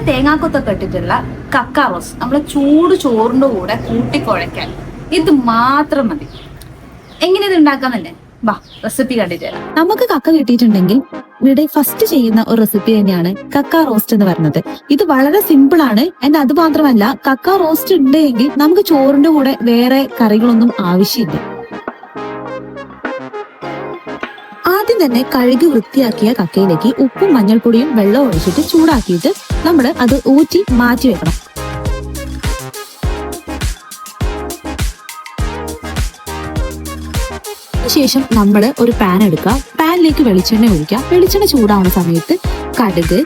തേങ്ങാക്കൊത്തൊക്കെ ഇട്ടിട്ടുള്ള കക്ക റോസ്റ്റ് നമ്മളെ ചൂട് ചോറിന്റെ കൂടെ കൂട്ടിക്കുഴയ്ക്കാൻ ഇത് മാത്രം മതി. എങ്ങനെ ഇത് ഉണ്ടാക്കാന്നല്ലേ, വാ റെസിപ്പി കണ്ടിട്ട് തരാം. നമുക്ക് കക്ക കിട്ടിയിട്ടുണ്ടെങ്കിൽ ഇവിടെ ഫസ്റ്റ് ചെയ്യുന്ന ഒരു റെസിപ്പി തന്നെയാണ് കക്ക റോസ്റ്റ് എന്ന് പറയുന്നത്. ഇത് വളരെ സിമ്പിൾ ആണ്. ആൻഡ് അത് മാത്രമല്ല, കക്ക റോസ്റ്റ് ഉണ്ടെങ്കിൽ നമുക്ക് ചോറിന്റെ കൂടെ വേറെ കറികളൊന്നും ആവശ്യമില്ല. ആദ്യം തന്നെ കഴുകി വൃത്തിയാക്കിയ കക്കയിലേക്ക് ഉപ്പും മഞ്ഞൾപ്പൊടിയും വെള്ളം ഒഴിച്ചിട്ട് ചൂടാക്കിയിട്ട് നമ്മൾ അത് ഊറ്റി മാറ്റി വെക്കണം. ശേഷം നമ്മൾ ഒരു പാൻ എടുക്കുക. പാനിലേക്ക് വെളിച്ചെണ്ണ ഒഴിക്കുക. വെളിച്ചെണ്ണ ചൂടാവുന്ന സമയത്ത് കടുക്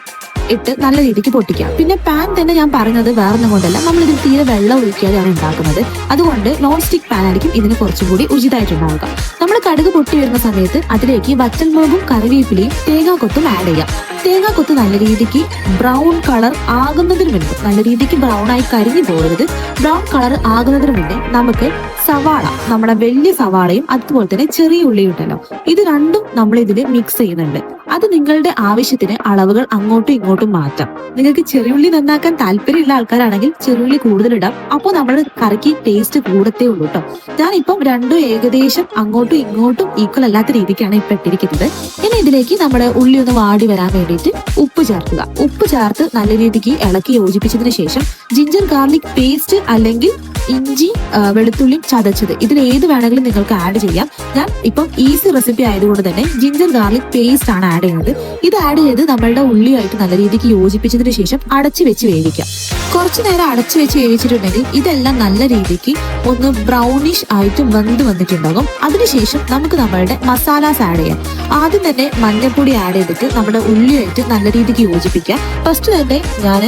ഇട്ട് നല്ല രീതിക്ക് പൊട്ടിക്കുക. പിന്നെ പാൻ തന്നെ ഞാൻ പറയുന്നത് വേറൊന്നും കൊണ്ടല്ല, നമ്മൾ ഇതിൽ തീരെ വെള്ളം ഒഴിക്കാതെയാണ് ഉണ്ടാക്കുന്നത്. അതുകൊണ്ട് നോൺ സ്റ്റിക് പാൻ ആയിരിക്കും ഇതിന് കുറച്ചും കൂടി ഉചിതമായിട്ടുണ്ടാവുക. നമ്മൾ കടുക് പൊട്ടി വരുന്ന സമയത്ത് അതിലേക്ക് വറ്റൽമുളകും കറിവേപ്പിലയും തേങ്ങാക്കൊത്തും ആഡ് ചെയ്യാം. തേങ്ങാക്കൊത്ത് നല്ല രീതിക്ക് ബ്രൗൺ കളർ ആകുന്നതിന് മുൻപ്, നല്ല രീതിക്ക് ബ്രൗൺ ആയി കരിഞ്ഞു പോകരുത്, ബ്രൗൺ കളർ ആകുന്നതിന് മുന്നേ നമുക്ക് സവാള, നമ്മുടെ വലിയ സവാളയും അതുപോലെ തന്നെ ചെറിയ ഉള്ളിയും ഉണ്ടല്ലോ, ഇത് രണ്ടും നമ്മൾ ഇതിൽ മിക്സ് ചെയ്യുന്നുണ്ട്. അത് നിങ്ങളുടെ ആവശ്യത്തിന് അളവുകൾ അങ്ങോട്ടും ഇങ്ങോട്ടും മാറ്റാം. നിങ്ങൾക്ക് ചെറിയുള്ളി നന്നാക്കാൻ താല്പര്യമുള്ള ആൾക്കാരാണെങ്കിൽ ചെറിയുള്ളി കൂടുതൽ ഇടാം. അപ്പോൾ നമ്മുടെ കറിക്ക് ടേസ്റ്റ് കൂടത്തേ ഉള്ളൂ കേട്ടോ. ഞാനിപ്പം രണ്ടും ഏകദേശം അങ്ങോട്ടും ഇങ്ങോട്ടും ഈക്വൽ അല്ലാത്ത രീതിക്കാണ് ഇപ്പൊ ഇട്ടിരിക്കുന്നത്. ഇനി ഇതിലേക്ക് നമ്മുടെ ഉള്ളി ഒന്ന് വാടി വരാൻ വേണ്ടിയിട്ട് ഉപ്പ് ചേർക്കുക. ഉപ്പ് ചേർത്ത് നല്ല രീതിക്ക് ഇളക്കി യോജിപ്പിച്ചതിന് ശേഷം ജിഞ്ചർ ഗാർലിക് പേസ്റ്റ് അല്ലെങ്കിൽ ഇഞ്ചി വെളുത്തുള്ളിയും ചതച്ചത്, ഇതിൽ ഏത് വേണമെങ്കിലും നിങ്ങൾക്ക് ആഡ് ചെയ്യാം. ഞാൻ ഇപ്പം ഈസി റെസിപ്പി ആയതുകൊണ്ട് തന്നെ ജിഞ്ചർ ഗാർലിക് പേസ്റ്റ് ആണ് ആഡ് ചെയ്യുന്നത്. ഇത് ആഡ് ചെയ്ത് നമ്മളുടെ ഉള്ളിയായിട്ട് നല്ല രീതിക്ക് യോജിപ്പിച്ചതിന് ശേഷം അടച്ചു വെച്ച് വേവിക്കാം. കുറച്ചു നേരം അടച്ചു വെച്ച് വേവിച്ചിട്ടുണ്ടെങ്കിൽ ഇതെല്ലാം നല്ല രീതിക്ക് ഒന്ന് ബ്രൗണിഷ് ആയിട്ട് വെന്ത് വന്നിട്ടുണ്ടാകും. അതിനുശേഷം നമുക്ക് നമ്മളുടെ മസാലാസ് ആഡ് ചെയ്യാം. ആദ്യം തന്നെ മഞ്ഞൾപ്പൊടി ആഡ് ചെയ്തിട്ട് നമ്മുടെ ഉള്ളിയായിട്ട് നല്ല രീതിക്ക് യോജിപ്പിക്കാം. ഫസ്റ്റ് തന്നെ ഞാൻ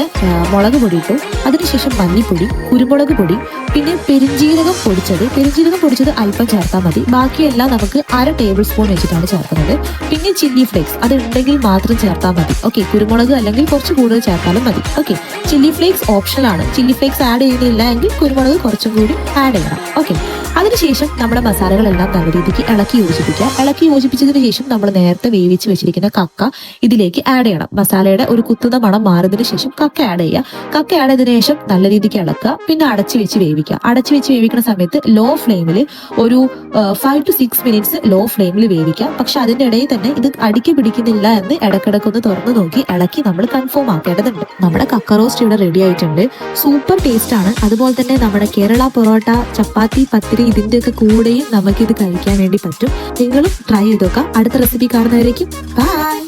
മുളക് പൊടി ഇട്ടു. അതിനുശേഷം മല്ലിപ്പൊടി, കുരുമുളക് പൊടി, പിന്നെ പെരിഞ്ജീരകം പൊടിച്ചത് അല്പം ചേർത്താൽ മതി. ബാക്കിയെല്ലാം നമുക്ക് 1/2 ടേബിൾ സ്പൂൺ വെച്ചിട്ടാണ് ചേർക്കുന്നത്. പിന്നെ ചില്ലി ഫ്ലേക്സ്, അത് ഉണ്ടെങ്കിൽ മാത്രം ചേർത്താൽ മതി. ഓക്കെ, കുരുമുളക് അല്ലെങ്കിൽ കുറച്ച് കൂടുതൽ ചേർത്താലും മതി. ഓക്കെ, ചില്ലി ഫ്ലേക്സ് ഓപ്ഷണൽ ആണ്. ചില്ലി ഫ്ലേക്സ് ആഡ് ചെയ്യുന്നില്ല എങ്കിൽ കുരുമുളക് കുറച്ചും കൂടി ആഡ് ചെയ്യണം. ഓക്കെ, അതിനുശേഷം നമ്മുടെ മസാലകളെല്ലാം നല്ല രീതിക്ക് ഇളക്കി യോജിപ്പിക്കുക. ഇളക്കി യോജിപ്പിച്ചതിന് ശേഷം നമ്മൾ നേരത്തെ വേവിച്ച് വെച്ചിരിക്കുന്ന കക്ക ഇതിലേക്ക് ആഡ് ചെയ്യണം. മസാലയുടെ ഒരു കുത്തുന്ന മണം മാറിയതിനു ശേഷം കക്ക ആഡ് ചെയ്യുക. കക്ക ആഡ് ചെയ്തതിനു ശേഷം നല്ല രീതിക്ക് ഇളക്കുക. പിന്നെ അടച്ചു വെച്ച് വേവിക്കുക. അടച്ചു വെച്ച് വേവിക്കുന്ന സമയത്ത് ലോ ഫ്ലെയിമിൽ ഒരു 5 to 6 മിനിറ്റ്സ് ലോ ഫ്ലെയിമിൽ വേവിക്കാം. പക്ഷെ അതിന്റെ ഇടയിൽ തന്നെ ഇത് അടിക്ക് പിടിക്കുന്നില്ല എന്ന് ഇടക്കിടക്കൊന്ന് തുറന്നു നോക്കി ഇളക്കി നമ്മൾ കൺഫേം ആക്കേണ്ടതുണ്ട്. നമ്മുടെ കക്ക റോസ്റ്റ് ഇവിടെ റെഡി ആയിട്ടുണ്ട്. സൂപ്പർ ടേസ്റ്റ് ആണ്. അതുപോലെ തന്നെ നമ്മുടെ കേരള പൊറോട്ട, ചപ്പാത്തി, പത്തിരി ഇതിന്റെയൊക്കെ കൂടെയും നമുക്കിത് കഴിക്കാൻ വേണ്ടി പറ്റും. നിങ്ങളും ട്രൈ ചെയ്ത് നോക്കാം. അടുത്ത റെസിപ്പി കാണുന്നവരേക്കും ബൈ.